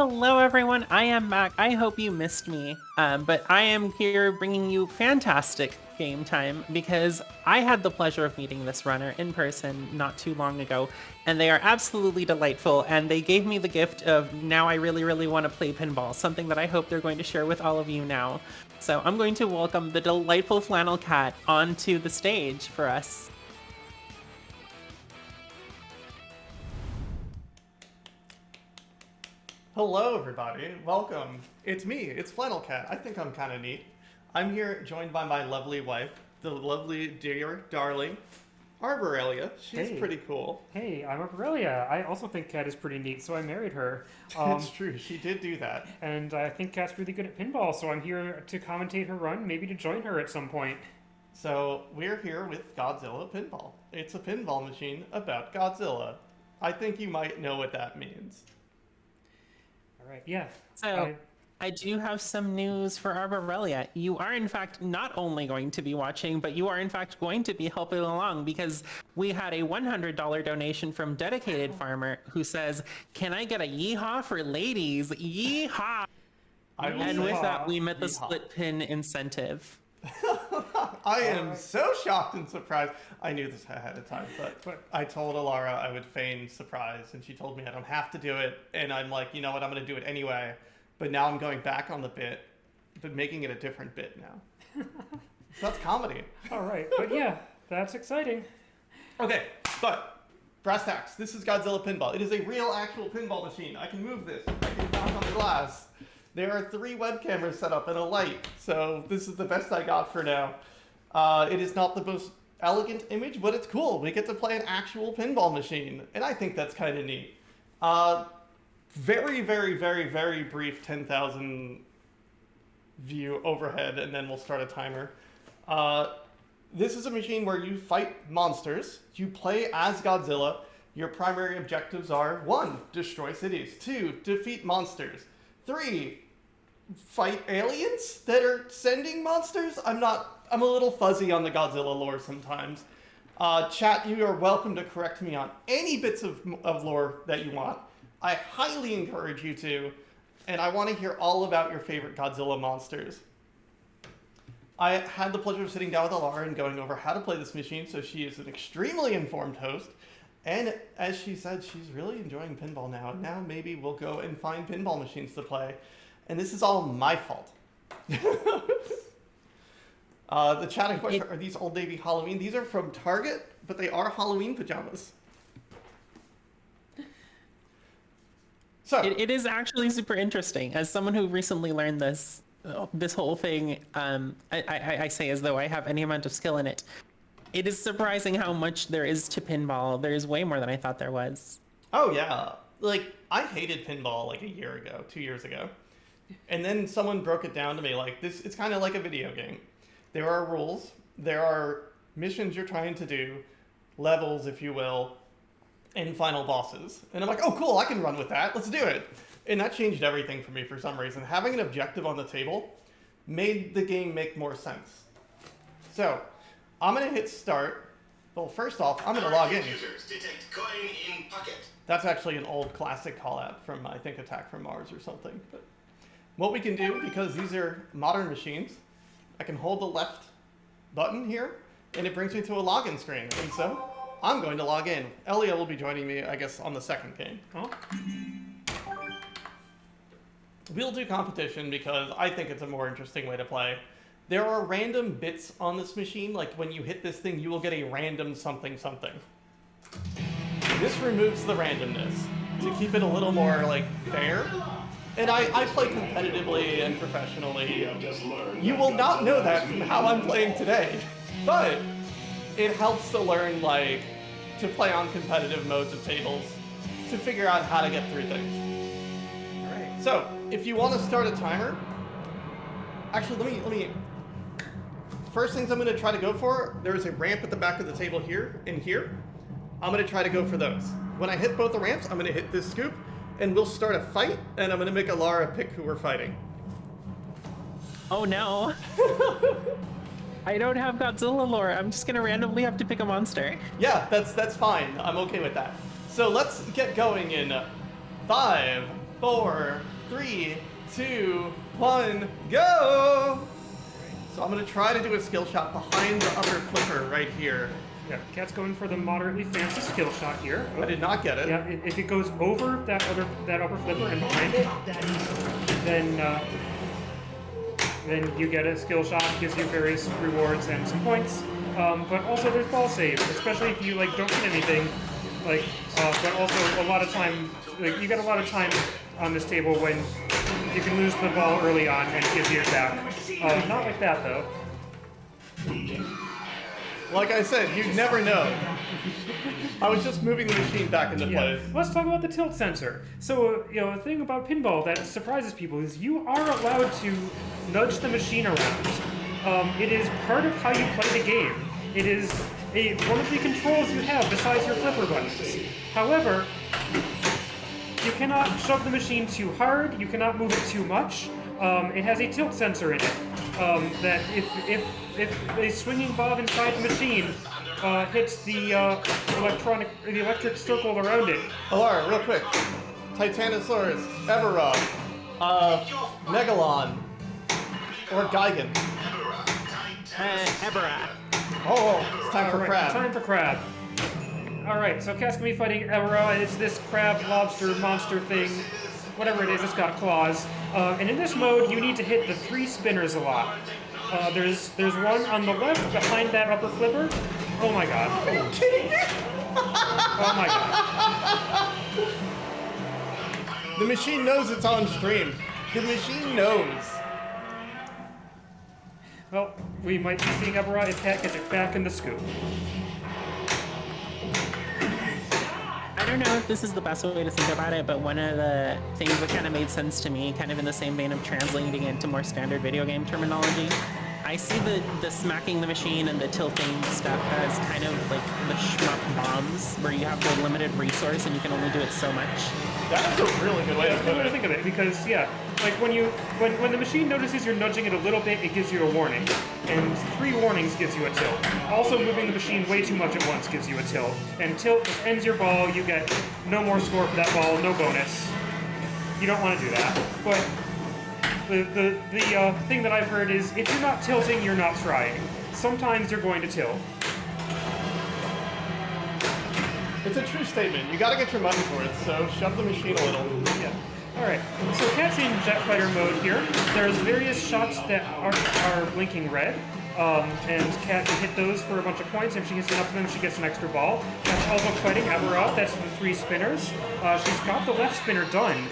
Hello, everyone. I am back. I hope you missed me, but I am here bringing you fantastic game time because I had the pleasure of meeting this runner in person not too long ago, and they are absolutely delightful. And they gave me the gift of now I really, really want to play pinball, something that I hope they're going to share with all of you now. So I'm going to welcome the delightful FlannelKat onto the stage for us. Hello, everybody. Welcome. It's me. It's FlannelKat. I think I'm kind of neat. I'm here joined by my lovely wife, the lovely, dear, darling Arborelia. She's Hey. pretty cool. Hey, I'm Aurelia. I also think Kat is pretty neat, so I married her. It's true. She did do that. And I think Kat's really good at pinball, so I'm here to commentate her run, maybe to join her at some point. So we're here with Godzilla Pinball. It's a pinball machine about Godzilla. I think you might know what that means. All right, yeah. So I do have some news for Arborelia. You are in fact not only going to be watching, but you are in fact going to be helping along because we had a $100 donation from Dedicated Farmer who says, "Can I get a yeehaw for ladies? Yeehaw!" And with that, we met the Yeehaw. split pin incentive. I am so shocked and surprised. I knew this ahead of time, but I told Alara I would feign surprise, and she told me I don't have to do it. And I'm like, you know what, I'm going to do it anyway. But now I'm going back on the bit, but making it a different bit now. So that's comedy. All right, but yeah, that's exciting. Okay, but brass tacks. This is Godzilla Pinball. It is a real, actual pinball machine. I can move this. I can knock on the glass. There are 3 web cameras set up and a light, so this is the best I got for now. It is not the most elegant image, but it's cool. We get to play an actual pinball machine, and I think that's kind of neat. Very, very, very, very brief 10,000 view overhead, and then we'll start a timer. This is a machine where you fight monsters. You play as Godzilla. Your primary objectives are 1, destroy cities. 2, defeat monsters. 3, fight aliens that are sending monsters? I'm a little fuzzy on the Godzilla lore sometimes. Chat, you are welcome to correct me on any bits of lore that you want. I highly encourage you to, and I want to hear all about your favorite Godzilla monsters. I had the pleasure of sitting down with Alara and going over how to play this machine, so she is an extremely informed host. And as she said, she's really enjoying pinball now. And now maybe we'll go and find pinball machines to play. And this is all my fault. The chatting question, are these Old Navy Halloween? These are from Target, but they are Halloween pajamas. So It is actually super interesting. As someone who recently learned this whole thing, I say as though I have any amount of skill in it. It is surprising how much there is to pinball. There is way more than I thought there was. Oh yeah, like I hated pinball like a year ago, 2 years ago, and then someone broke it down to me like this. It's kind of like a video game. There are rules, there are missions you're trying to do, levels, if you will, and final bosses. And I'm like, oh cool, I can run with that. Let's do it. And that changed everything for me for some reason. Having an objective on the table made the game make more sense. So I'm gonna hit start. Well, first off, I'm gonna log in. Computers detect coin in pocket. That's actually an old classic call out from, I think, Attack from Mars or something. But what we can do, because these are modern machines, I can hold the left button here, and it brings me to a login screen. And so I'm going to log in. Elia will be joining me, I guess, on the second game. Oh, We'll do competition because I think it's a more interesting way to play. There are random bits on this machine, like when you hit this thing, you will get a random something something. This removes the randomness to keep it a little more like fair. And I play competitively and professionally. You will not know that from how I'm playing today, but it helps to learn like to play on competitive modes of tables to figure out how to get through things. All right. So if you want to start a timer, actually let me. First things I'm going to try to go for, there's a ramp at the back of the table here and here. I'm going to try to go for those. When I hit both the ramps, I'm going to hit this scoop, and we'll start a fight, and I'm going to make Alara pick who we're fighting. Oh no. I don't have Godzilla lore. I'm just gonna randomly have to pick a monster. Yeah, that's fine. I'm okay with that. So let's get going in 5, 4, 3, 2, 1, go! So I'm gonna try to do a skill shot behind the upper flipper right here. Yeah, Kat's going for the moderately fancy skill shot here. I did not get it. Yeah, if it goes over that upper flipper and behind it, then you get a skill shot. Gives you various rewards and some points. But also there's ball saves, especially if you like don't get anything. Like, but also a lot of time. Like you get a lot of time on this table when you can lose the ball early on and it gives you it back. Not like that though. Like I said, you never know. I was just moving the machine back into place. Let's talk about the tilt sensor. So, the thing about pinball that surprises people is you are allowed to nudge the machine around. It is part of how you play the game. It is one of the controls you have besides your flipper buttons. However, you cannot shove the machine too hard, you cannot move it too much. It has a tilt sensor in it. That if a swinging bob inside the machine hits the electric circle around it. Alara, real quick. Titanosaurus, Evera, Megalon, or Gigan. Ebera. Oh, it's time for crab. Time for crab. Alright, so Kat's gonna be fighting Alara. It's this crab lobster monster thing. Whatever it is, it's got claws. And in this mode, you need to hit the 3 spinners a lot. There's one on the left behind that upper flipper. Oh my god. Are you kidding me? Oh my god. The machine knows it's on stream. The machine knows. Well, we might be seeing Alara if Kat gets it back in the scoop. I don't know if this is the best way to think about it, but one of the things that kind of made sense to me, kind of in the same vein of translating into more standard video game terminology, I see the smacking the machine and the tilting stuff as kind of like the shmup bombs, where you have the limited resource and you can only do it so much. That's a really good way to That's a put good way to it. think of it, because like when the machine notices you're nudging it a little bit, it gives you a warning, and 3 warnings gives you a tilt. Also, moving the machine way too much at once gives you a tilt, and tilt just ends your ball. You get no more score for that ball, no bonus. You don't want to do that. But the thing that I've heard is if you're not tilting, you're not trying. Sometimes you're going to tilt. It's a true statement. You gotta get your money for it, so shove the machine a little. Yeah. Alright, so Kat's in jet fighter mode here. There's various shots that are blinking red, and Kat can hit those for a bunch of points. If she hits enough of them, she gets an extra ball. Kat's also fighting Alara, that's the 3 spinners. She's got the left spinner done.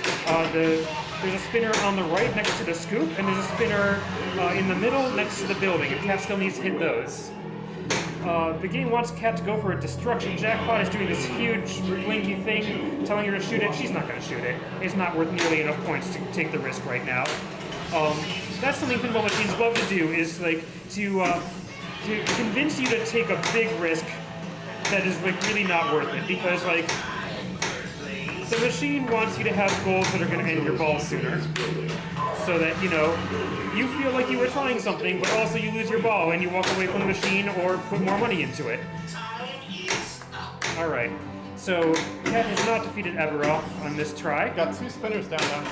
There's a spinner on the right next to the scoop, and there's a spinner in the middle next to the building, and Kat still needs to hit those. The game wants Kat to go for a destruction jackpot. It's doing this huge blinky thing, telling her to shoot it. She's not going to shoot it. It's not worth nearly enough points to take the risk right now. That's something pinball machines love to do, is like to convince you to take a big risk that is like really not worth it, because like the machine wants you to have goals that are going to end your ball sooner, so that you feel like you were trying something, but also you lose your ball and you walk away from the machine or put more money into it. Alright, so Kat has not defeated Alara on this try. Got 2 spinners down now.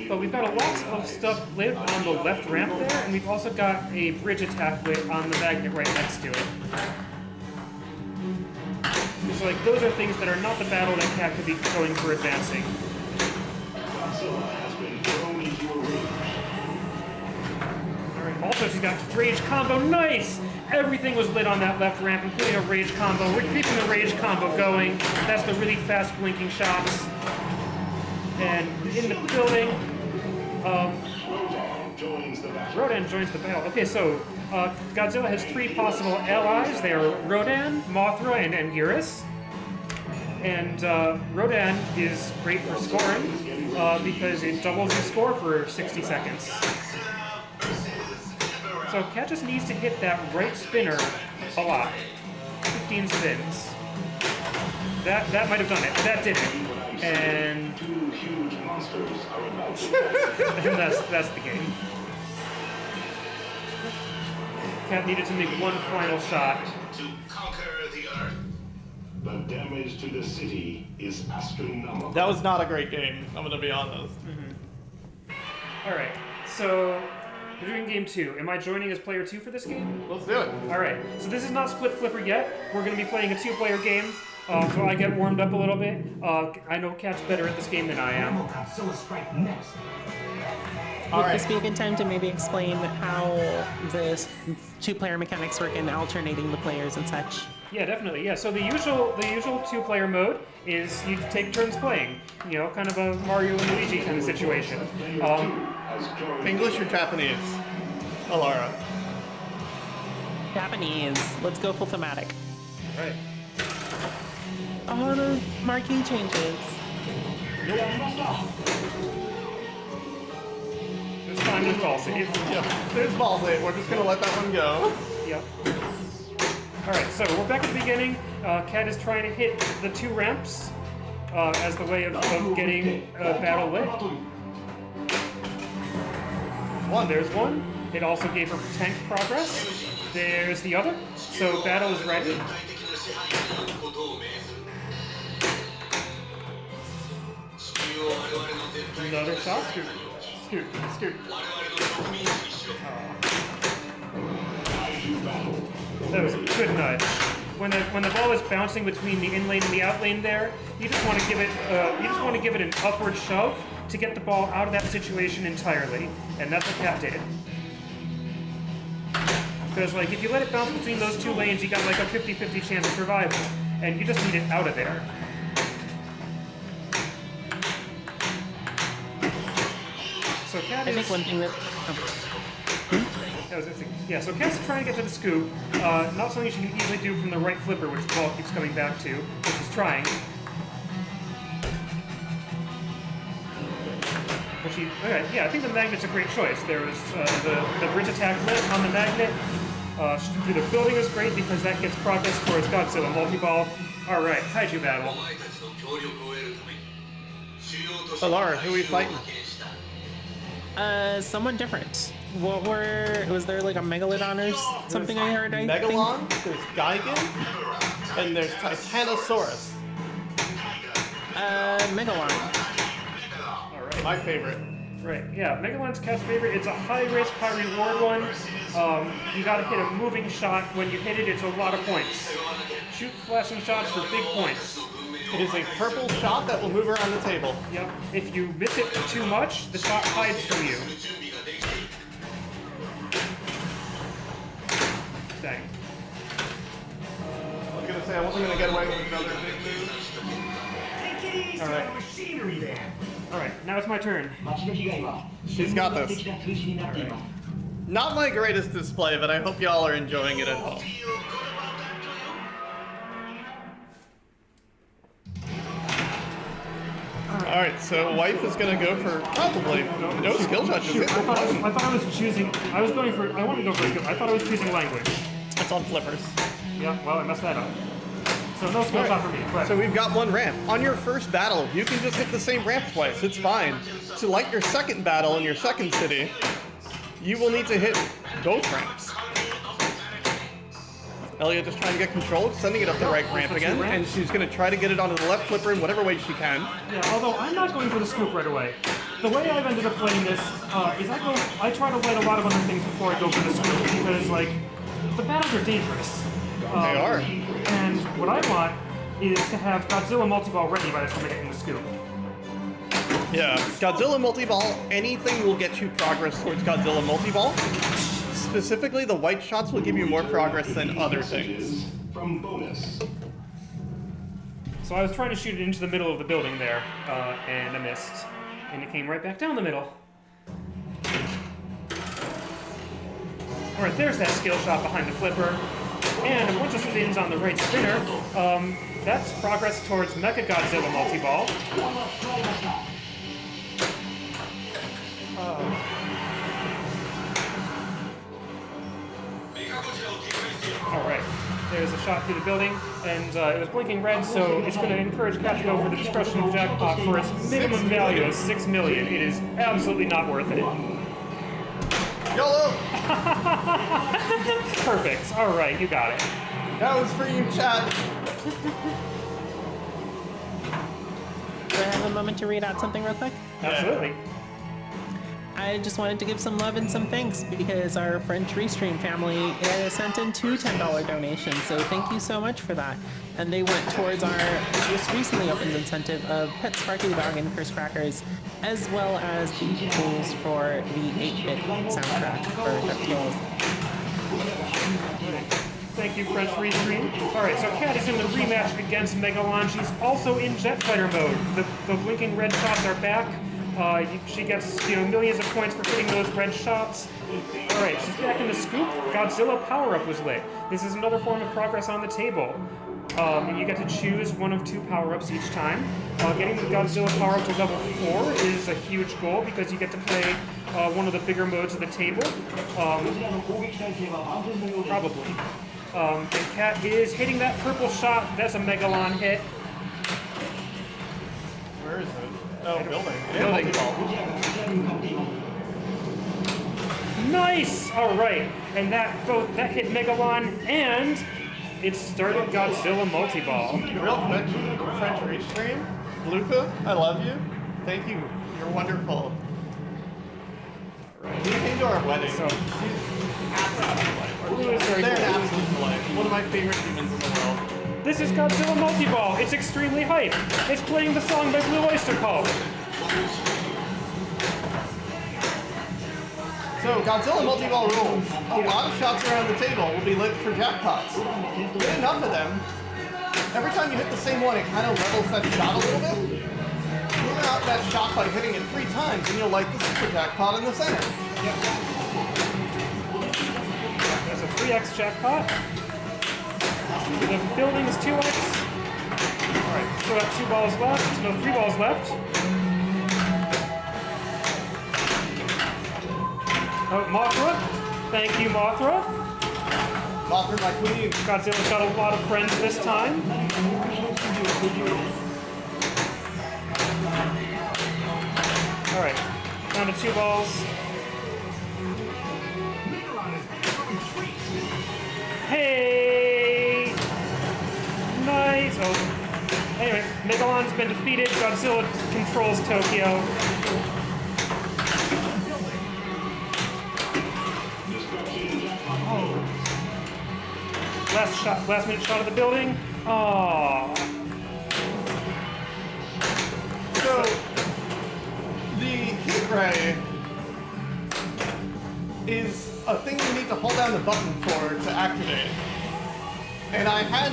But we've got a lot of stuff lit on the left ramp there, and we've also got a bridge attack lit on the magnet right next to it. So like those are things that are not the battle that Kat could be going for advancing. Alright, also she's got rage combo, nice! Everything was lit on that left ramp, including a rage combo. We're keeping the rage combo going. That's the really fast blinking shots. And in the building, Rodan joins the battle. Okay, so Godzilla has 3 possible allies. They are Rodan, Mothra, and Anguirus. And Rodan is great for scoring because it doubles your score for 60 seconds. So Kat just needs to hit that right spinner a lot. 15 spins. That might have done it. That didn't. And that's the game. Kat needed to make one final shot. To conquer the earth. The damage to the city is astronomical. That was not a great game, I'm gonna be honest. Alright, so we're doing game 2. Am I joining as player 2 for this game? Let's do it. Alright, so this is not Split Flipper yet. We're going to be playing a 2-player game, so I get warmed up a little bit. I know Kat's better at this game than I am. Godzilla strike next. All Would right. this be a good time to maybe explain how the 2-player mechanics work in alternating the players and such? Yeah, definitely. Yeah, so the usual 2-player mode is you take turns playing. You know, kind of a Mario and Luigi kind of situation. English or Japanese? Alara. Japanese. Let's go full thematic. Right. Oh, the marquee changes. It's fine with ball save. Yep. There's ball save. We're just gonna let that one go. Yep. Alright, so we're back at the beginning. Kat is trying to hit the 2 ramps as the way of getting battle lit. There's one. It also gave her tank progress. There's the other. So battle is ready. Another shot. Scoot, scoot. That was a good nudge. When the ball is bouncing between the in lane and the out lane there, you just want to give it an upward shove to get the ball out of that situation entirely, and that's what Kat did. Because like if you let it bounce between those 2 lanes, you got like a 50-50 chance of survival, and you just need it out of there. So Kat I is... think one thing that... Yeah, so Kat's trying to get to the scoop. Not something she can easily do from the right flipper, which the ball keeps coming back to, which is trying. But okay, yeah, I think the magnet's a great choice. There was the bridge attack lit on the magnet. Through the building is great because that gets progress towards Godzilla multi-ball. All right, kaiju battle. Alara, who are we fighting? Someone different. Was there like a Megalodon or something I heard? Megalon, there's Gigan, and there's Titanosaurus. Megalon. All right. My favorite. Right, yeah, Megalon's Cat's favorite. It's a high-risk, high-reward one. You gotta hit a moving shot. When you hit it, it's a lot of points. Shoot flashing shots for big points. It is a purple shot that will move around the table. Yep. If you miss it too much, the shot hides from you. Dang. I was gonna say I wasn't gonna get away with another big move. Take it easy All right. on the machinery there. Alright, now it's my turn. She's got this. Not my greatest display, but I hope y'all are enjoying it at home. Alright, so wife is gonna go for probably no skill touches. Shoot, I thought I was choosing. I wanted to go for a skill. I thought I was choosing language. It's on flippers. Yeah, well, I messed that up. So no skill shot for me. But So we've got one ramp. On your first battle, you can just hit the same ramp twice. It's fine. To light your second battle in your second city, you will need to hit both ramps. Elliot just trying to get control, sending it up the right ramp again, and she's going to try to get it onto the left flipper in whatever way she can. yeah, although I'm not going for the scoop right away. The way I've ended up playing this is I try to light a lot of other things before I go for the scoop because like the battles are dangerous. They are. And what I want is to have Godzilla multi-ball ready by the time I get in the scoop. Yeah, Godzilla multi-ball, anything will get you progress towards Godzilla multi-ball. Specifically, the white shots will give you more progress than other things. From bonus. So I was trying to shoot it into the middle of the building there, and I missed. And it came right back down the middle. Alright, there's that skill shot behind the flipper. And a bunch of spins on the right spinner. That's progress towards Mecha Godzilla multi-ball. Alright, there's a shot through the building, and it was blinking red, so it's going to encourage Kat to go for the destruction jackpot for its minimum value of $6 million. It is absolutely not worth it. YOLO! Perfect. Alright, you got it. That was for you, chat. Do I have a moment to read out something real quick? Absolutely. I just wanted to give some love and some thanks because our French Restream family sent in 2 $10 donations, so thank you so much for that. And they went towards our just recently opened incentive of Pet Sparky the Dog and Chris Crackers, as well as the tools for the 8-bit soundtrack for DuckTales. Thank you, French Restream. Alright, so Kat is in the rematch against Megalon. She's also in Jet Fighter mode. The blinking red shots are back. She gets, millions of points for hitting those red shots. Alright, she's back in the scoop. Godzilla power-up was lit. This is another form of progress on the table. You get to choose one of 2 power-ups each time. Getting the Godzilla power-up to level 4 is a huge goal because you get to play one of the bigger modes of the table. Probably. And Kat is hitting that purple shot. That's a Megalon hit. Where is it? Oh, building. Building. Nice! Alright. And that hit Megalon and it started Godzilla multi-ball. Real quick, French Restream, Luca, I love you. Thank you. You're wonderful. He came to our wedding. So, They're an absolute delight. One of my favorite humans in the world. this is Godzilla multi-ball. It's extremely hype. It's playing the song by Blue Oyster Cult. So, Godzilla multi-ball rules. A lot of shots around the table will be lit for jackpots. Get enough of them. Every time you hit the same one, it kind of levels that shot a little bit. Clear out that shot by hitting it 3 times, and you'll light the super jackpot in the center. There's a 3x jackpot. The building is 2x. Alright, still got 2 balls left. No, 3 balls left. Oh, Mothra. Thank you, Mothra. Mothra, my queen. Godzilla's got a lot of friends this time. Alright, down to 2 balls. Hey! Nice! Oh. Anyway, Megalon's been defeated. Godzilla controls Tokyo. Last minute shot of the building. Aww. So, the heat ray is a thing you need to hold down the button for to activate. And I had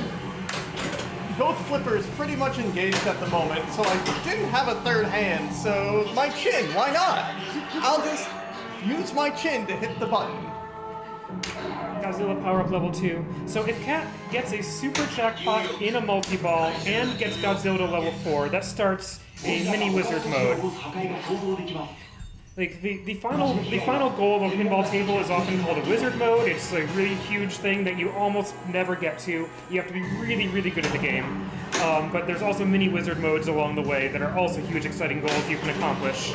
both flippers pretty much engaged at the moment, so I didn't have a third hand, so my chin, why not? I'll just use my chin to hit the button. Godzilla power up level 2. So if Kat gets a super jackpot in a multi-ball and gets Godzilla to level 4, that starts a mini wizard mode. Like the final goal of a pinball table is often called a wizard mode. It's a really huge thing that you almost never get to. You have to be really, really good at the game. But there's also mini wizard modes along the way that are also huge, exciting goals you can accomplish.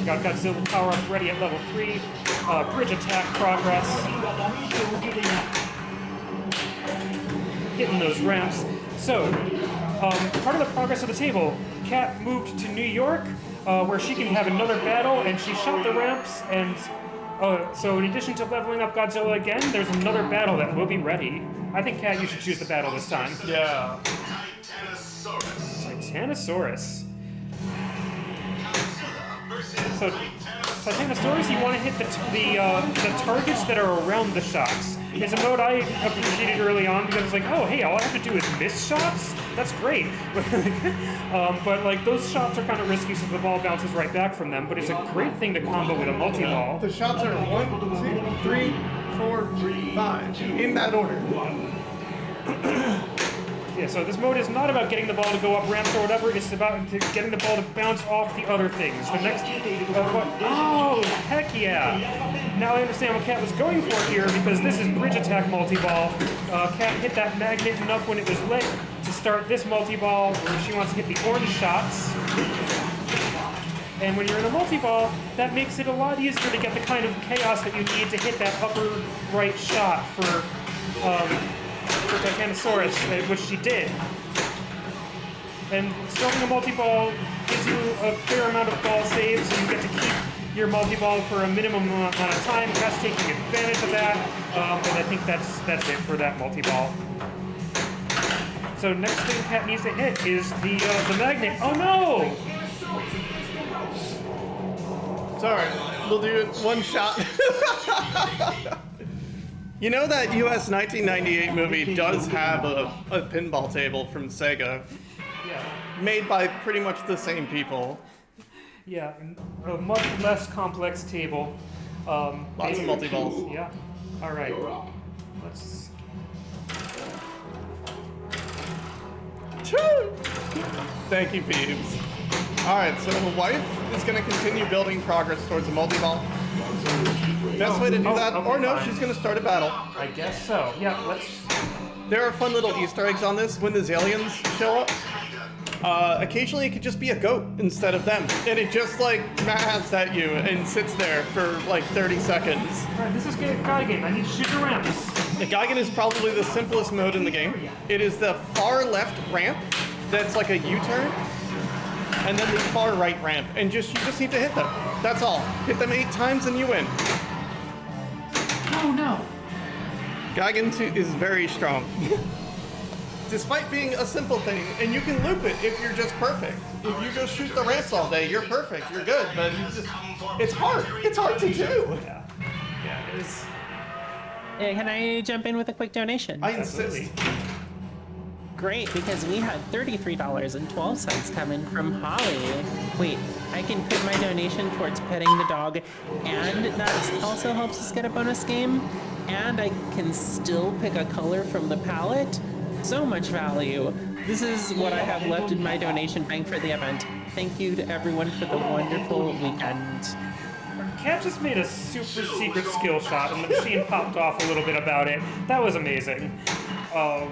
Got Godzilla power up ready at level 3. Bridge attack progress. Hitting those ramps. So, part of the progress of the table, Kat moved to New York, where she can have another battle, and she shot the ramps, and so in addition to leveling up Godzilla again, there's another battle that will be ready. I think, Kat, you should choose the battle this time. Yeah. Titanosaurus. So, Titanosaurus, you want to hit the targets that are around the shots. It's a mode I appreciated early on because it's like, oh, hey, all I have to do is miss shots? That's great. But like those shots are kind of risky since the ball bounces right back from them, but it's a great thing to combo with a multi-ball. The shots are 1, 2, 3, 4, 5, in that order. Yeah, so this mode is not about getting the ball to go up ramps or whatever, it's about getting the ball to bounce off the other things. The next... oh, heck yeah! Now I understand what Kat was going for here, because this is bridge attack multi-ball. Kat hit that magnet enough when it was lit to start this multi-ball, where she wants to hit the orange shots. And when you're in a multi-ball, that makes it a lot easier to get the kind of chaos that you need to hit that upper right shot for Volcanosaurus, which she did. And starting a multi-ball gives you a fair amount of ball saves, so you get to keep your multi-ball for a minimum amount of time. Kat's taking advantage of that, and I think that's it for that multi-ball. So next thing Kat needs to hit is the magnet. Oh no! Sorry, we'll do it one shot. You know that US 1998 movie does have a pinball table from Sega, Yeah. made by pretty much the same people. Yeah, a much less complex table. Lots of multi-balls. Yeah. All right. Let's. Thank you, Peeves. Alright, so the wife is going to continue building progress towards a multi-ball. Best way to do that, okay, or no, fine. she's going to start a battle. I guess so. Yeah. Let's. There are fun little Easter eggs on this when the aliens show up. Occasionally it could just be a goat instead of them, and it just like maths at you and sits there for like 30 seconds. All right. This is Geigen. I need to shoot your ramps. The Geigen is probably the simplest mode in the game. It is the far left ramp that's like a U-turn, and then the far right ramp, and you just need to hit them. That's all. Hit them 8 times and you win. Oh no. Geigen is very strong. Despite being a simple thing, and you can loop it if you're just perfect. If you just shoot the ramps all day, you're perfect, you're good, but it's hard. It's hard to do. Yeah. Yeah. It is. Can I jump in with a quick donation? I insist. Great, because we had $33.12 come in from Holly. Wait, I can put my donation towards petting the dog, and that also helps us get a bonus game, and I can still pick a color from the palette. So much value. This is what I have left in my donation bank for the event. Thank you to everyone for the wonderful weekend. Kat just made a super secret skill shot, and the machine popped off a little bit about it. That was amazing. I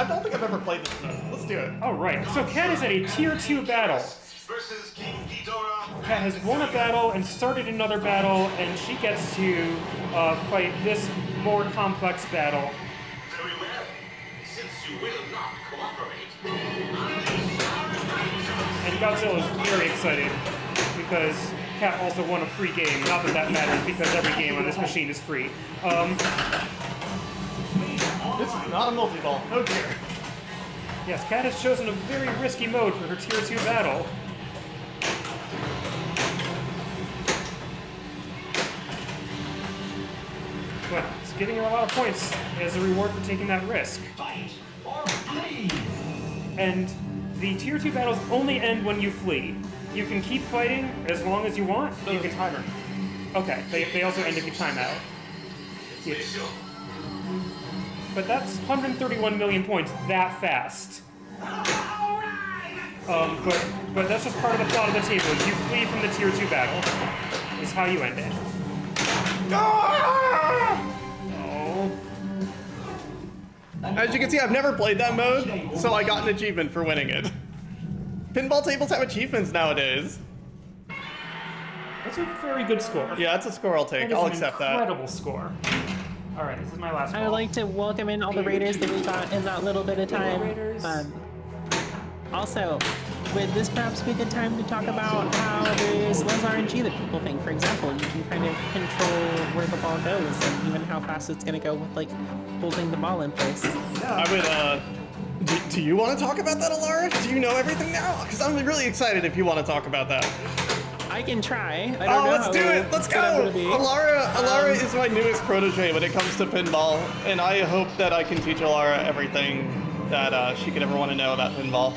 don't think I've ever played this mode. Let's do it. All right. So Kat is at a tier 2 battle. versus King Ghidorah. Kat has won a battle and started another battle, and she gets to fight this more complex battle. Very well. Since you will not cooperate, And Godzilla is very excited because Kat also won a free game. Not that that matters because every game on this machine is free. This is not a multi-ball. Oh dear. Yes, Kat has chosen a very risky mode for her tier 2 battle. But it's giving her a lot of points as a reward for taking that risk. Fight or flee. And the tier 2 battles only end when you flee. You can keep fighting as long as you want. You can timer. Okay, they also end if you time out. Yeah. But that's 131 million points that fast. But that's just part of the plot of the table. You flee from the tier 2 battle. Is how you end it. Ah! Oh. As you can see, I've never played that mode, so I got an achievement for winning it. Pinball tables have achievements nowadays. That's a very good score. Yeah, that's a score I'll take. That is I'll an accept that. incredible score. All right, this is my last I ball. would like to welcome in all the raiders that we got in that little bit of time. Raiders. Also, would this perhaps be a good time to talk about how there's less RNG that people think? For example, you can kind of control where the ball goes and even how fast it's going to go with, like, holding the ball in place. I would, do you want to talk about that, Alara? Do you know everything now? Because I'm really excited if you want to talk about that. I can try. I don't know Let's do it. Let's go. Alara is my newest protege when it comes to pinball, and I hope that I can teach Alara everything that she could ever want to know about pinball.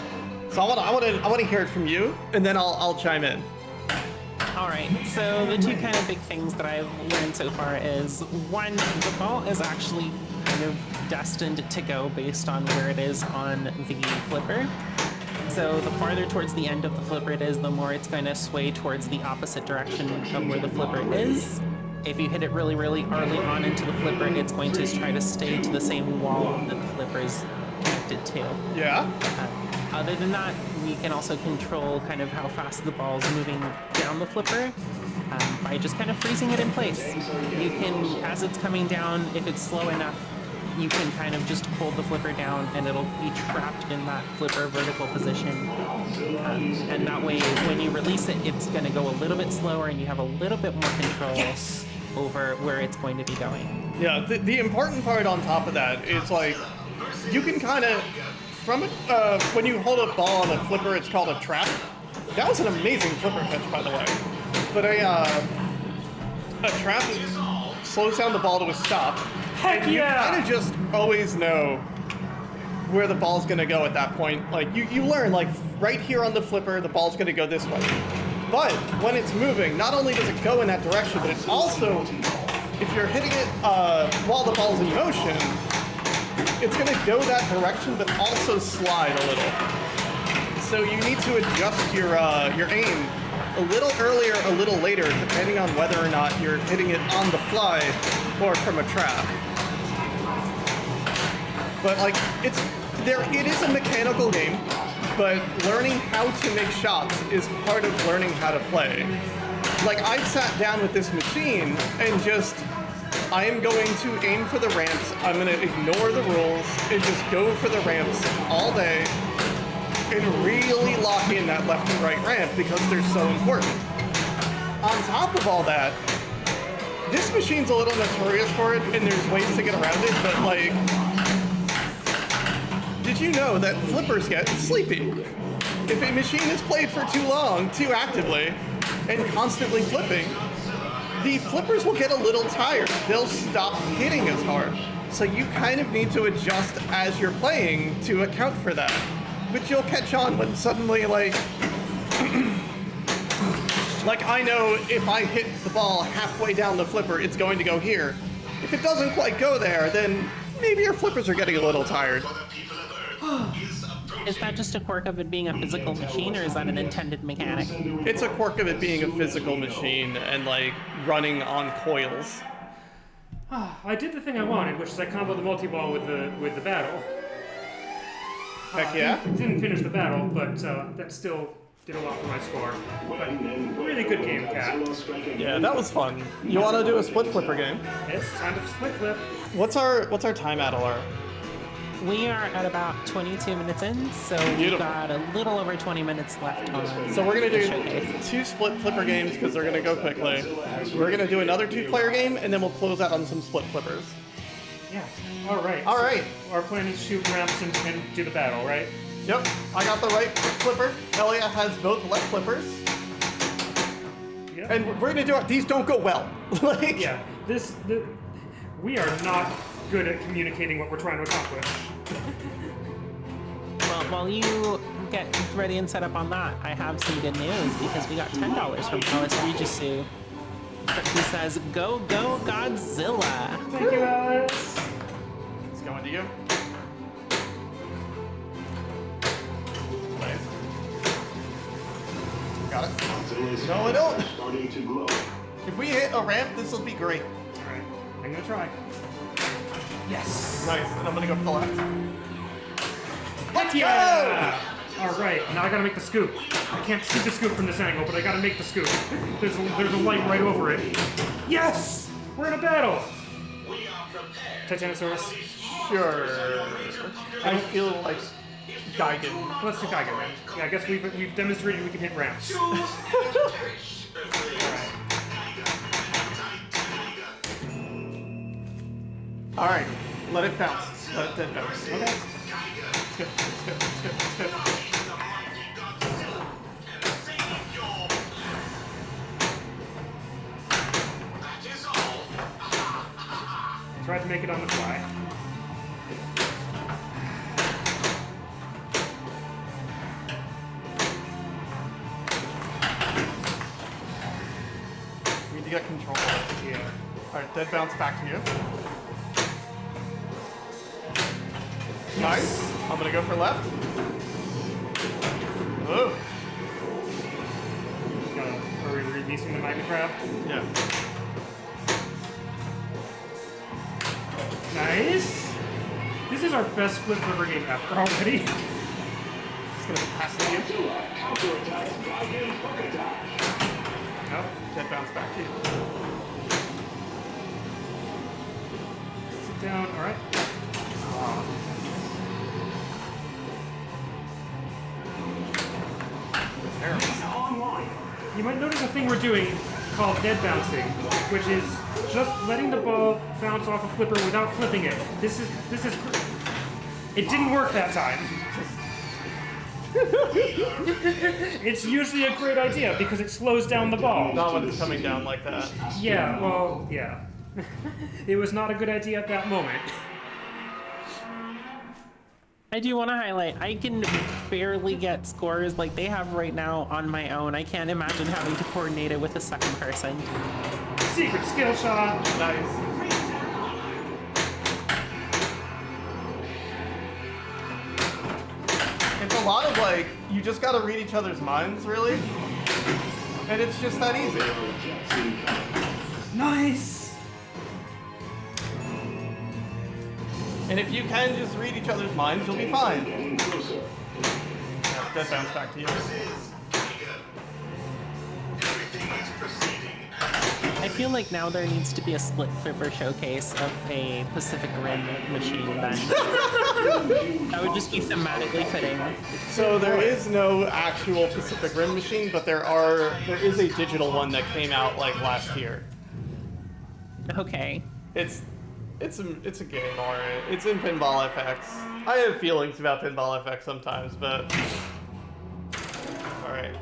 So I want to hear it from you, and then I'll chime in. All right, so the two kind of big things that I've learned so far is, one, the ball is actually kind of destined to go based on where it is on the flipper. So the farther towards the end of the flipper it is, the more it's going to sway towards the opposite direction of where the flipper is. If you hit it really, really early on into the flipper, it's going to try to stay to the same wall that the flipper is connected to. Yeah. Other than that, we can also control kind of how fast the ball's moving down the flipper by just kind of freezing it in place. You can, as it's coming down, if it's slow enough, you can kind of just hold the flipper down and it'll be trapped in that flipper vertical position. And that way, when you release it, it's going to go a little bit slower and you have a little bit more control over where it's going to be going. Yeah, the important part on top of that is like, you can kind of, from it, when you hold a ball on a flipper, it's called a trap. That was an amazing flipper catch, by the way. But a trap slows down the ball to a stop. Heck and yeah! You kind of just always know where the ball's gonna go at that point. Like, you learn, like, right here on the flipper, the ball's gonna go this way. But when it's moving, not only does it go in that direction, but it also, if you're hitting it while the ball's in motion, it's gonna go that direction, but also slide a little. So you need to adjust your aim a little earlier, a little later, depending on whether or not you're hitting it on the fly or from a trap. But like, it is a mechanical game, but learning how to make shots is part of learning how to play. Like, I sat down with this machine and just, I am going to aim for the ramps, I'm gonna ignore the rules, and just go for the ramps all day, and really lock in that left and right ramp because they're so important. On top of all that, this machine's a little notorious for it, and there's ways to get around it, but like, did you know that flippers get sleepy? If a machine is played for too long, too actively, and constantly flipping, the flippers will get a little tired. They'll stop hitting as hard. So you kind of need to adjust as you're playing to account for that. But you'll catch on when suddenly, like, like I know if I hit the ball halfway down the flipper, it's going to go here. If it doesn't quite go there, then maybe your flippers are getting a little tired. Is that just a quirk of it being a physical machine, or is that an intended mechanic? It's a quirk of it being a physical machine and, like, running on coils. I did the thing I wanted, which is I comboed the multi-ball with the battle. Heck yeah. Didn't finish the battle, but that still did a lot for my score. But really good game, Kat. Yeah, that was fun. You want to do a split flipper game? It's time to split flip. What's our time at, Alara? We are at about 22 minutes in, so we've Beautiful. got a little over 20 minutes left on So we're gonna the do showcase. 2 split flipper games because they're gonna go quickly. We're gonna do another 2-player game, and then we'll close out on some split flippers. Yeah. All right. All right. So our plan is shoot ramps and do the battle, right? Yep, I got the right flipper. Elia has both left flippers. Yeah. And we're gonna do it. These don't go well. Like, Yeah. We are not good at communicating what we're trying to accomplish. Well, while you get ready and set up on that, I have some good news because we got $10 from Alice Regisu, who says, "Go, go, Godzilla!" Thank you, Alice. It's going to you. Nice. Got it. No, I don't. Starting to glow. If we hit a ramp, this will be great. All right. I'm gonna try. Yes. Nice, and I'm gonna go for the left. Heck yeah! All right, now I gotta make the scoop. I can't see the scoop from this angle, but I gotta make the scoop. There's a light right over it. Yes! We're in a battle! Titanosaurus. Sure. I feel like Gigan. Let's do Geiger, man. Yeah, I guess we've demonstrated we can hit ramps. All right, let it bounce. Let it dead bounce. Okay. Skip, skip, skip, skip. Tried to make it on the fly. We need to get control of it. Yeah. All right, dead bounce back to you. Nice. I'm gonna go for left. Whoa. Are we releasing the Magna Crab? Yeah. Nice. This is our best flip flipper game ever already. Just gonna pass it to you. Godzilla counterattacks Gigan's hook attack. No, dead bounce back to you. Sit down. All right. You might notice a thing we're doing called dead bouncing, which is just letting the ball bounce off a flipper without flipping it. This is. It didn't work that time. It's usually a great idea because it slows down the ball. Not when it's coming down like that. Yeah, well, yeah. It was not a good idea at that moment. I do want to highlight, I can barely get scores like they have right now on my own. I can't imagine having to coordinate it with a second person. Secret skill shot. Nice. It's a lot of like, you just gotta read each other's minds, really. And it's just that easy. Nice. And if you can just read each other's minds, you'll be fine. Yeah, that bounce back to you. I feel like now there needs to be a split flipper showcase of a Pacific Rim machine then. That would just be thematically fitting. So there is no actual Pacific Rim machine, but there is a digital one that came out like last year. Okay. It's a game, alright. It's in Pinball FX. I have feelings about Pinball FX sometimes, but alright.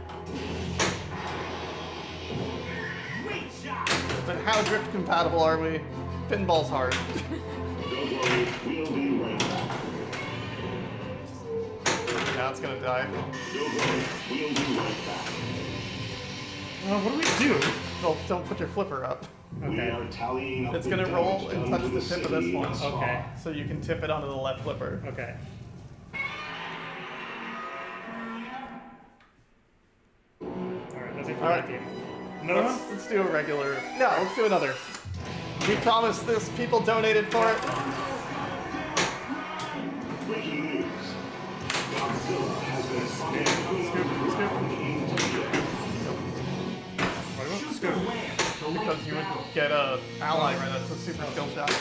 But how drift compatible are we? Pinball's hard. Now it's gonna die. Well, what do we do? Well, don't put your flipper up. Okay. It's gonna roll and touch the tip of this one. Okay. So you can tip it onto the left flipper. Okay. Alright, that's it for that game. Another one? Let's do a regular. No, let's do another. We promised this. People donated for it. Breaking news. Godzilla has been spotted What about the scoop? Because you would get a ally, right? That's a super skill shot.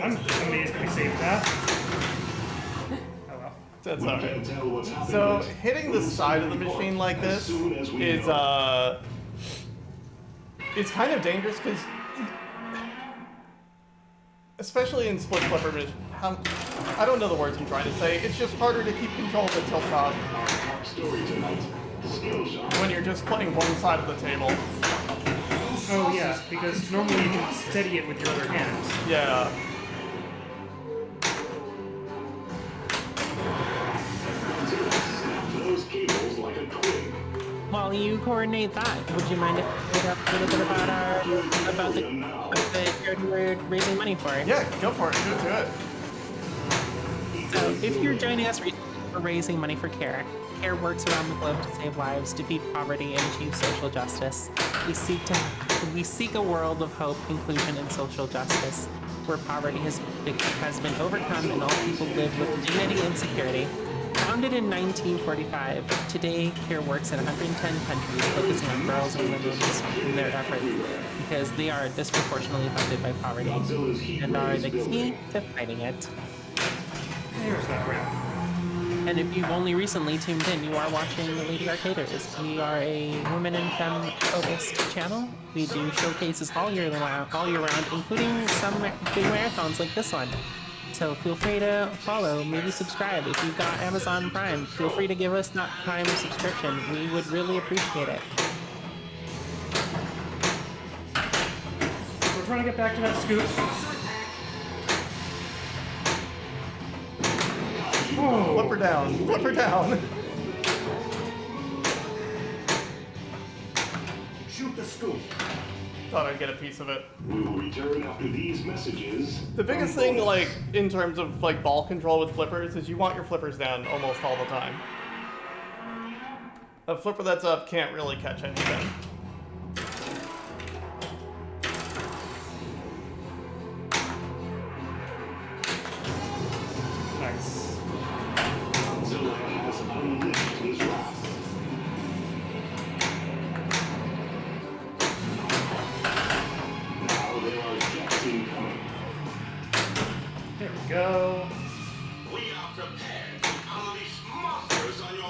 I'm amazed we saved that. Oh well. That's alright. So hitting the side of the machine like this is it's kind of dangerous because, especially in split flipper, I don't know the words I'm trying to say. It's just harder to keep control of the tilt rod when you're just playing one side of the table. Oh yeah, because normally you can steady it with your other hand. Yeah. those cables like a twig. While you coordinate that, would you mind if we talk a little bit about the charity we're raising money for? Yeah, go for it. Do it. So, if you're joining us recently, we're raising money for CARE. CARE works around the globe to save lives, defeat poverty, and achieve social justice. We seek a world of hope, inclusion, and social justice, where poverty has been overcome and all people live with dignity and security. Founded in 1945, today CARE works in 110 countries, focusing on girls and women in their efforts because they are disproportionately affected by poverty and are the key to fighting it. There's that ramp. And if you've only recently tuned in, you are watching the Lady Arcaders. We are a women and femme focused channel. We do showcases all year round, including some big marathons like this one. So feel free to follow, maybe subscribe. If you've got Amazon Prime, feel free to give us that Prime subscription. We would really appreciate it. We're trying to get back to that scoop. Whoa. Flip her down. Flip her down. Shoot the scoop. Thought I'd get a piece of it. We will return after these messages. The biggest thing, like, in terms of, like, ball control with flippers is you want your flippers down almost all the time. A flipper that's up can't really catch anything. Nice. Godzilla has unleashed his wrath. Now there are jets incoming. There we go. We are prepared to unleash monsters on your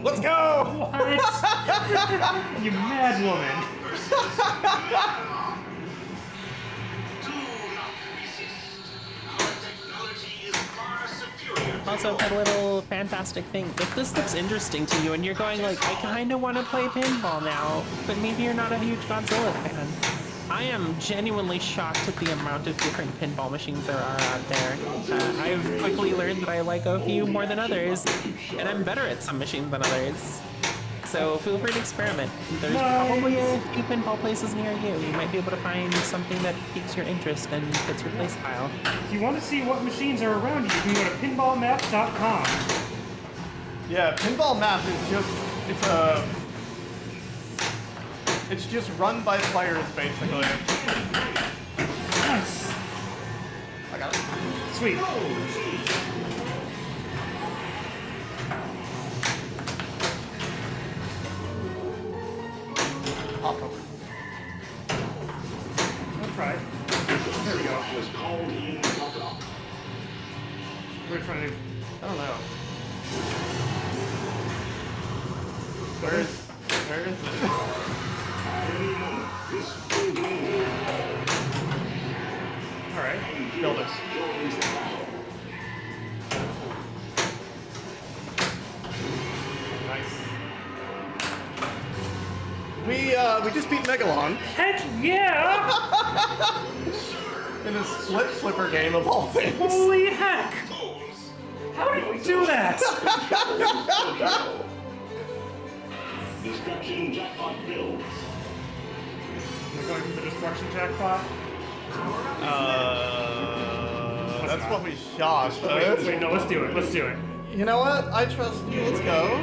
Let's go! What? You mad woman. Also, a little fantastic thing. If this looks interesting to you and you're going like, I kind of want to play pinball now, but maybe you're not a huge Godzilla fan, I am genuinely shocked at the amount of different pinball machines there are out there. I've quickly learned that I like a few more than others, and I'm better at some machines than others. So feel free to experiment. There's probably a few pinball places near you. You might be able to find something that piques your interest and fits your play style. If you want to see what machines are around you, you can go to pinballmap.com. Yeah, Pinball Map is just, it's just run by players, basically. Nice. I got it. Sweet. Hop over. I'll try. There we go. Was called in Godzilla. We're trying to do. I don't know. Where is it? Any moment, this will be Alright. Build it. joins the battle. Nice. We just beat Megalon Heck yeah! in a split flipper game of all things. Holy heck! How did we do that? Destruction jackpot builds. We're going for the destruction jackpot. That's what we shot. Wait, no, let's do it. Let's do it. You know what? I trust you. Let's go.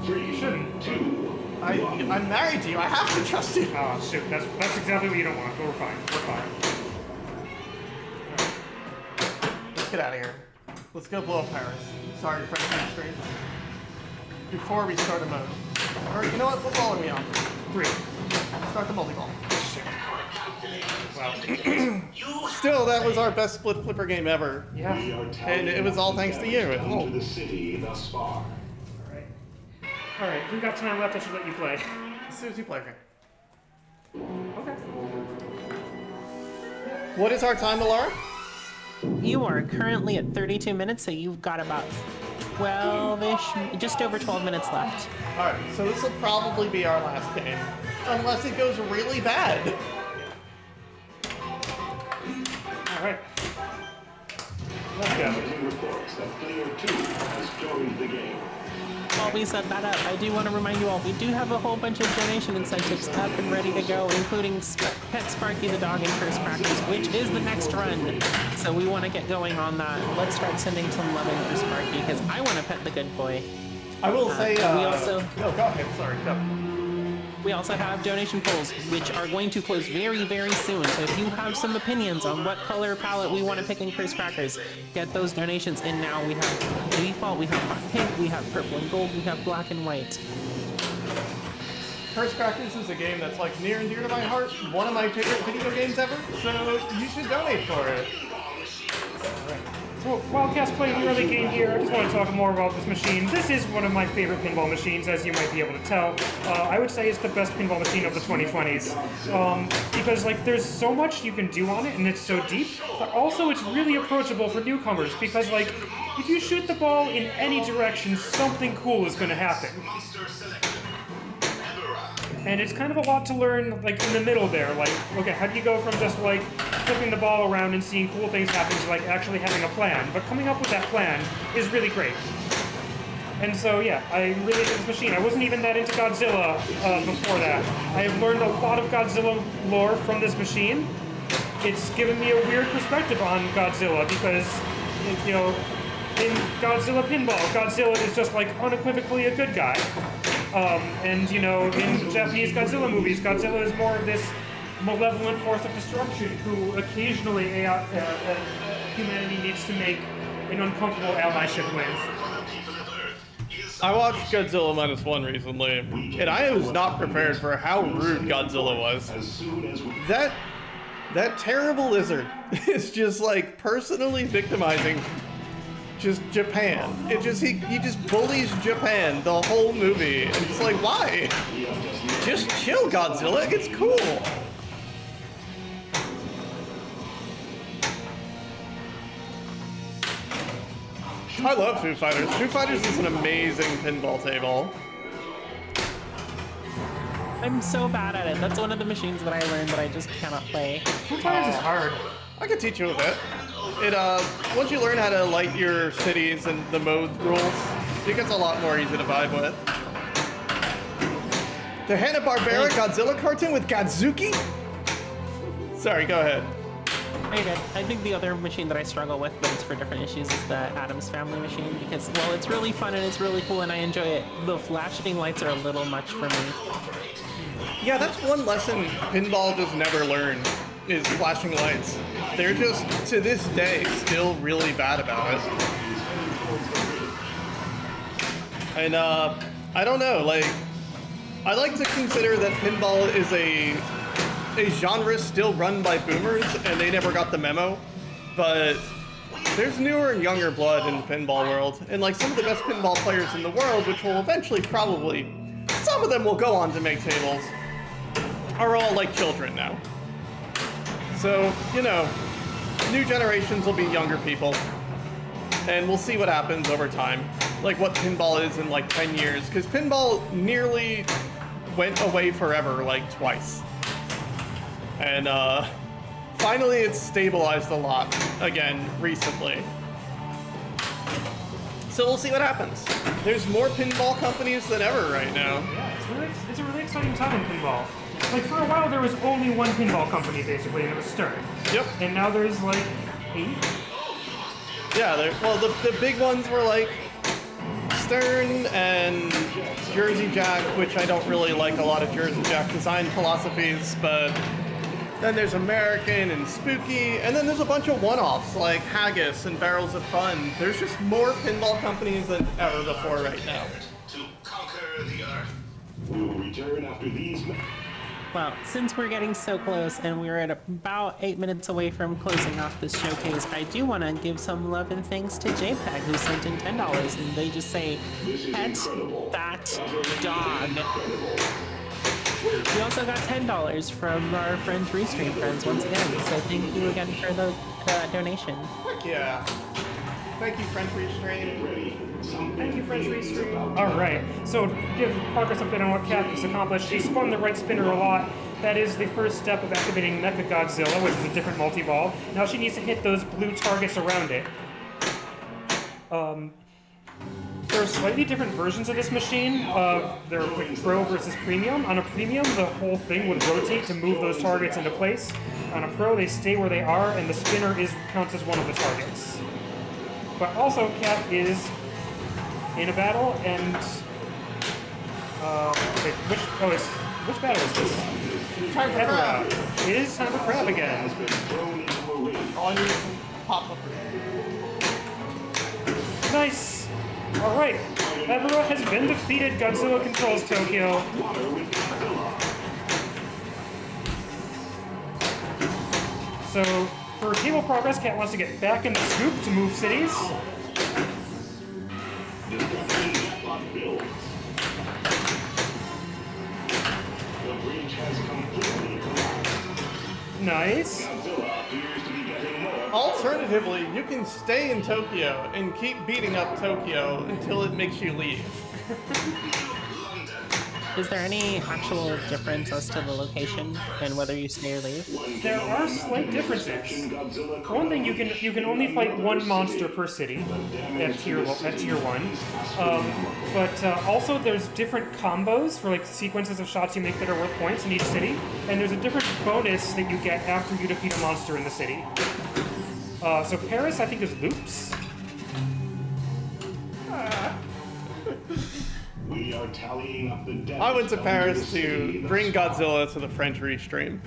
You shouldn't. I'm married to you. I have to trust you. Oh shoot, that's exactly what you don't want. But we're fine. We're fine. Let's get out of here. Let's go blow up Paris. Sorry for the stream. Before we start a mode. Or you know what? What ball are we on? 3. Start the multi-ball. Wow. Still, that was our best split flipper game ever. We Yeah. are tallying And it was all up the thanks to you at damage home. done to the city thus far. Alright, if we've got time left, I should let you play. As soon as you play, okay. Okay. What is our time, Alara? You are currently at 32 minutes, so you've got about 12-ish, just over 12 minutes left. Alright, so this will probably be our last game. Unless it goes really bad. Alright. Let's go. Committee reports that player 2 has joined the game. While we set that up, I do want to remind you all, we do have a whole bunch of donation incentives up and ready to go, including Pet Sparky the dog and First Practice, which is the next run. So we want to get going on that. Let's start sending some love in for Sparky, because I want to pet the good boy. I will say, we also- No, go ahead. Sorry, go. We also have donation polls, which are going to close very, very soon. So if you have some opinions on what color palette we want to pick in Chris Crackers, get those donations in now. We have default, we have hot pink, we have purple and gold, we have black and white. First Crackers is a game that's like near and dear to my heart. One of my favorite video games ever. So you should donate for it. So while Cat's playing the early game here, I just want to talk more about this machine. This is one of my favorite pinball machines, as you might be able to tell. I would say it's the best pinball machine of the 2020s. Because like there's so much you can do on it and it's so deep, but also it's really approachable for newcomers because like if you shoot the ball in any direction, something cool is going to happen. And it's kind of a lot to learn, like, in the middle there. Like, okay, how do you go from just, like, flipping the ball around and seeing cool things happen to, like, actually having a plan? But coming up with that plan is really great. And so, yeah, I really dig this machine. I wasn't even that into Godzilla before that. I have learned a lot of Godzilla lore from this machine. It's given me a weird perspective on Godzilla because, you know, in Godzilla Pinball, Godzilla is just, like, unequivocally a good guy. And, you know, in Japanese Godzilla movies, Godzilla is more of this malevolent force of destruction who occasionally humanity needs to make an uncomfortable allyship with. I watched Godzilla -1 recently, and I was not prepared for how rude Godzilla was. As soon as we That terrible lizard is just like personally victimizing just Japan. It just he just bullies Japan the whole movie, and just like, why? Just chill, Godzilla. It's cool. I love Foo Fighters. Foo Fighters is an amazing pinball table. I'm so bad at it. That's one of the machines that I learned that I just cannot play. Foo Fighters is hard. I can teach you a bit. Once you learn how to light your cities and the mode rules, it gets a lot more easy to vibe with. The Hanna-Barbera Godzilla cartoon with Godzuki? Sorry, go ahead. I think the other machine that I struggle with, but it's for different issues, is the Addams Family machine because, well, it's really fun and it's really cool and I enjoy it. The flashing lights are a little much for me. Yeah, that's one lesson pinball just never learned, is flashing lights. They're just, to this day, still really bad about it. And, I don't know, like, I like to consider that pinball is a genre still run by boomers, and they never got the memo, but there's newer and younger blood in the pinball world, and like some of the best pinball players in the world, which will eventually probably, some of them will go on to make tables, are all like children now. So, you know, new generations will be younger people, and we'll see what happens over time, like what pinball is in like 10 years, because pinball nearly went away forever like twice. And finally it's stabilized a lot again recently. So we'll see what happens. There's more pinball companies than ever right now. Yeah, it's a really exciting time in pinball. Like for a while there was only one pinball company basically, and it was Stern. Yep. And now there's like 8. Yeah, well the big ones were like Stern and Jersey Jack, which I don't really like a lot of Jersey Jack design philosophies, but then there's American and Spooky, and then there's a bunch of one-offs like Haggis and Barrels of Fun. There's just more pinball companies than ever before right now. To conquer the earth. We will return after these. Well, since we're getting so close and we're at about 8 minutes away from closing off this showcase, I do want to give some love and thanks to JPEG who sent in $10, and they just say, pet that dog. We also got $10 from our friend Restream friends once again, so thank you again for the donation. Heck yeah. Thank you, French Restream. Thank you, French Restream. Alright, so to give progress update on what Kat has accomplished, she spun the right spinner a lot. That is the first step of activating Mecha Godzilla, which is a different multi-ball. Now she needs to hit those blue targets around it. There are slightly different versions of this machine. They're like Pro versus Premium. On a Premium, the whole thing would rotate to move those targets into place. On a Pro, they stay where they are, and the spinner counts as one of the targets. But also, Kat is in a battle, and wait, which battle is this? Time for crab. It is time for crab again. All I need is some pop-up. Nice. All right, Alara has been defeated. Godzilla controls Tokyo. So, for table progress, Kat wants to get back in the scoop to move cities. Nice. Alternatively, you can stay in Tokyo and keep beating up Tokyo until it makes you leave. Is there any actual difference as to the location and whether you stay or leave? There are slight differences. For one thing, you can only fight one monster per city at tier 1. But also there's different combos for like sequences of shots you make that are worth points in each city, and there's a different bonus that you get after you defeat a monster in the city. So Paris, I think, is loops. We are tallying up the damage. I went to Paris to bring Godzilla to the French Restream.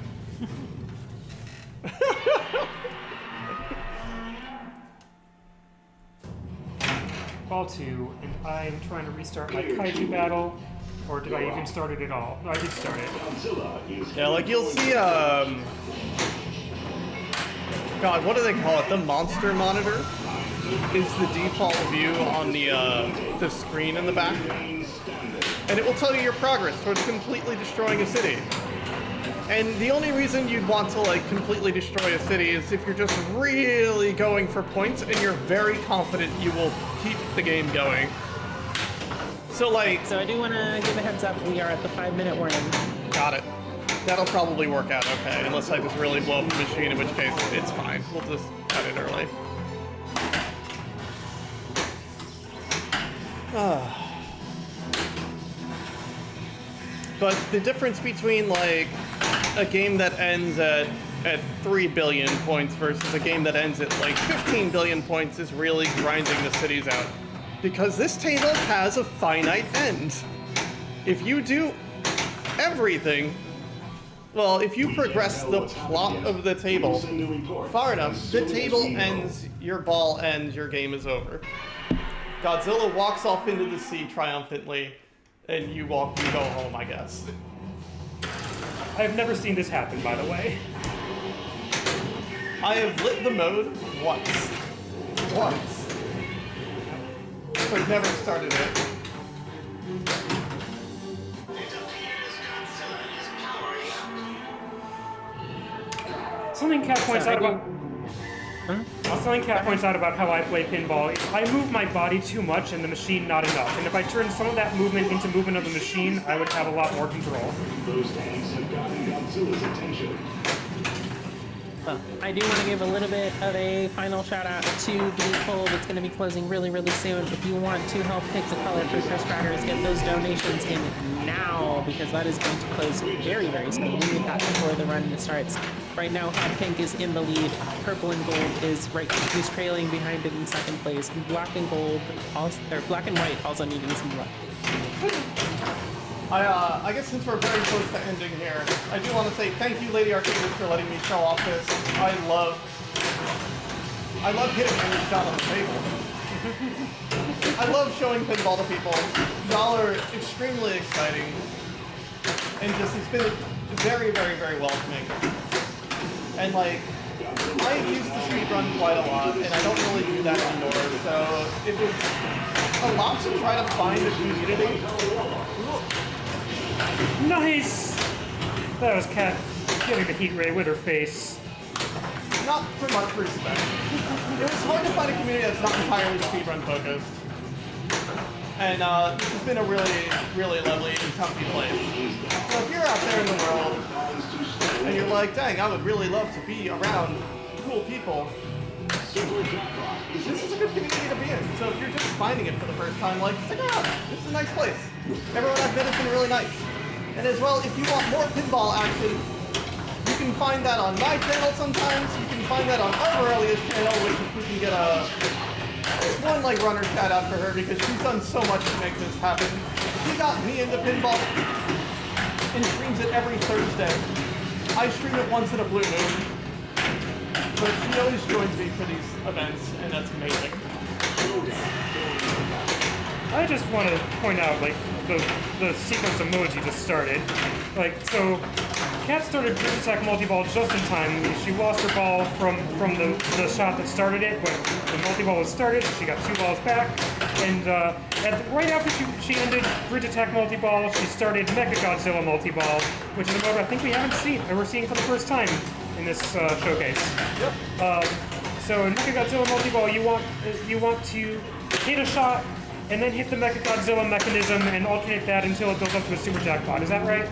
Ball 2, and I'm trying to restart my kaiju battle. Or did I even start it at all? No, I did start it. Yeah, like you'll see, God, what do they call it? The monster monitor? is the default view on the screen in the back. And it will tell you your progress towards completely destroying a city. And the only reason you'd want to like completely destroy a city is if you're just really going for points and you're very confident you will keep the game going. So like... So I do want to give a heads up, we are at the 5-minute warning. Got it. That'll probably work out okay, unless I just really blow up the machine, in which case it's fine. We'll just cut it early. But the difference between like a game that ends at 3 billion points versus a game that ends at like 15 billion points is really grinding the cities out. Because this table has a finite end. If you do everything, well, if you progress the plot of the table far enough, the table ends, your ball ends, your game is over. Godzilla walks off into the sea triumphantly, and you go home, I guess. I've never seen this happen, by the way. I have lit the mode once. Once. But never started it. It appears Godzilla is powering up. Something Kat points So I out about... Huh? Something Kat points out about how I play pinball is I move my body too much and the machine not enough. And if I turn some of that movement into movement of the machine, I would have a lot more control. Those tanks have gotten Godzilla's attention. Well, I do want to give a little bit of a final shout out to the poll that's going to be closing really, really soon. If you want to help pick the color for Chris Crackers, get those donations in now, because that is going to close very, very soon. We need that before the run starts. Right now, Hot Pink is in the lead. Purple and Gold is right. He's trailing behind it in second place. Black and Gold, also, or Black and White, also needing some luck. I guess since we're very close to ending here, I do want to say thank you, Lady Arcaders, for letting me show off this. I love hitting every shot on the table. I love showing pinball to people. Y'all are extremely exciting, and just it's been very, very, very welcoming. And like, I used to speedrun quite a lot, and I don't really do that anymore. So it was a lot to try to find a community. Nice! That was Kat giving the heat ray with her face. Not for much respect. It was hard to find a community that's not entirely speedrun focused. And this has been a really, really lovely and comfy place. So if you're out there in the world and you're like, dang, I would really love to be around cool people, this is a good community to be in. So if you're just finding it for the first time, like, stick around. This is a nice place. Everyone I've met has been really nice. And as well, if you want more pinball action, you can find that on my channel sometimes. You can find that on Arborelia's channel, which if we can get one like runner shout out for her because she's done so much to make this happen. She got me into pinball and streams it every Thursday. I stream it once in a blue moon, but she always joins me for these events, and that's amazing. I just want to point out, like, the sequence of modes you just started. Like, so, Kat started Group Attack Multi-Ball just in time. She lost her ball from the shot that started it. When the multi-ball was started, she got 2 balls back. And right after she ended Bridge Attack Multi-Ball, she started Mecha Godzilla Multi-Ball, which is a mode I think we haven't seen, and we're seeing for the first time in this showcase. Yep. So in Mecha Godzilla Multi-Ball, you want to hit a shot and then hit the Mecha Godzilla mechanism and alternate that until it goes up to a super jackpot. Is that right?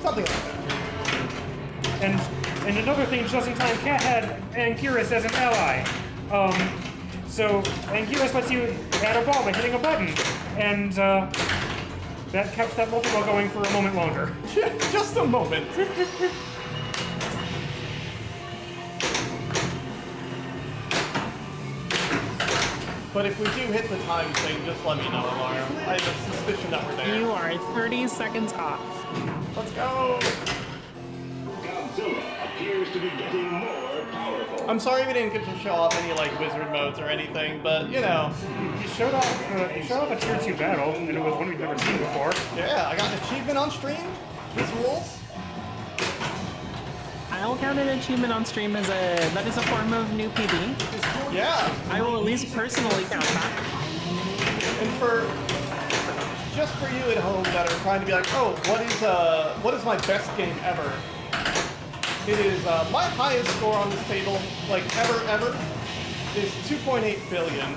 Something like that. And another thing, just in time, Kat had Anguirus as an ally. So Anguirus lets you add a ball by hitting a button, and that kept that multi-ball going for a moment longer. Just a moment. But if we do hit the time thing, just let me know, Alara. I have a suspicion that we're there. You are 30 seconds off. Let's go! Godzilla appears to be getting more powerful. I'm sorry we didn't get to show off any like wizard modes or anything, but you know. You showed off a tier 2 battle, and it was one we've never seen before. Yeah, I got an achievement on stream. This rules. I'll count an achievement on stream as that is a form of new PB. Yeah. I will at least personally count that. And just for you at home that are trying to be like, oh, what is my best game ever? It is my highest score on this table, like ever, is 2.8 billion.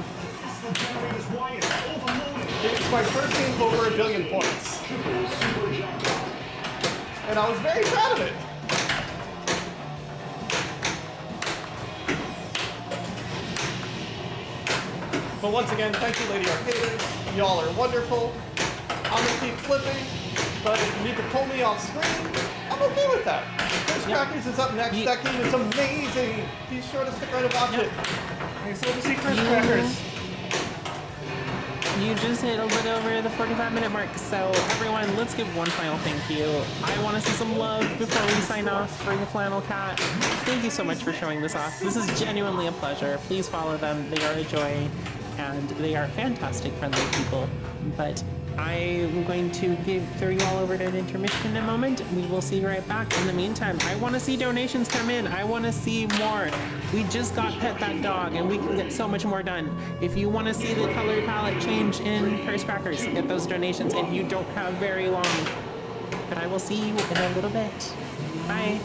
It's my first game over 1 billion points. And I was very proud of it. But once again, thank you, Lady Arcaders. Y'all are wonderful. I'm gonna keep flipping, but if you need to pull me off screen, I'm okay with that. Chris Crackers is up next. That game is amazing. Be sure to stick right and watch it. I still to see Chris Crackers. You just hit a bit over the 45-minute mark, so everyone, let's give one final thank you. I want to see some love before we sign off for the FlannelKat. Thank you so much for showing this off. This is genuinely a pleasure. Please follow them. They are a joy, and they are fantastic, friendly people. But I'm going to throw you all over to an intermission in a moment. We will see you right back. In the meantime, I want to see donations come in. I want to see more. We just got Pet That Dog, and we can get so much more done. If you want to see the color palette change in Curse Crackers, get those donations, and you don't have very long. But I will see you in a little bit. Bye.